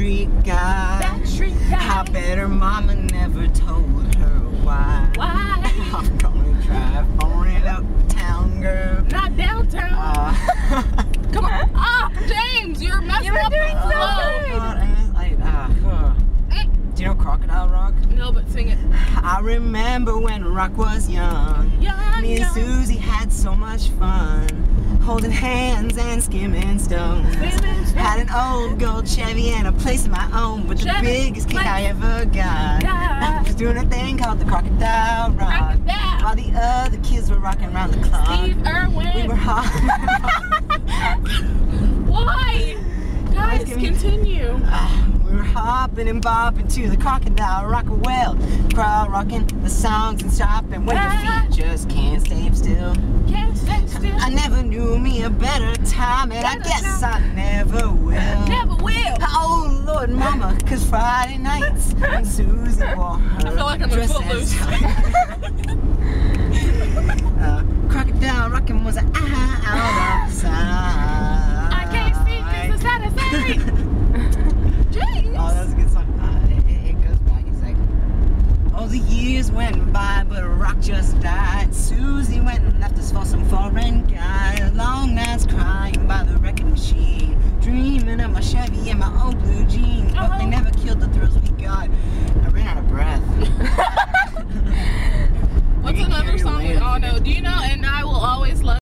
Backstreet guy. Backstreet guy. I bet her mama never told her why. Why? I'm gonna drive on it uptown, girl. Not downtown. Come on. Ah, James, you're messing up. You were doing so the flow. good. God, and it's like, do you know Crocodile Rock? No, but sing it. I remember when Rock was young. Young, Me and young. Susie had so much fun, holding hands and skimming stones. Skimming stones. Had an old gold Chevy and a place of my own, but the Chevy, biggest kick place. I ever got was doing a thing called the Crocodile Rock. Crocodile. While the other kids were rocking around the clock, Steve Irwin. we were hot. Why? Guys, give me- continue. We were hopping and bopping to the Crocodile Rock well, crowd rocking the songs and stopping when your feet just can't stay still. Can't stay still. I never knew me a better time, and I Better guess time. I never will. Never will. Oh Lord, Mama, 'cause Friday nights when Susie wore her I feel like I'm in dress Footloose. Crocodile rocking was out outside. I can't see 'cause it's out of sight. James. Oh, that's a good song. It goes back. It's like, oh, the years went by, but Rock just died. Susie went and left us for some foreign guy. Long nights crying by the record machine, dreaming of my Chevy and my old blue jeans, but they never killed the thrills we got.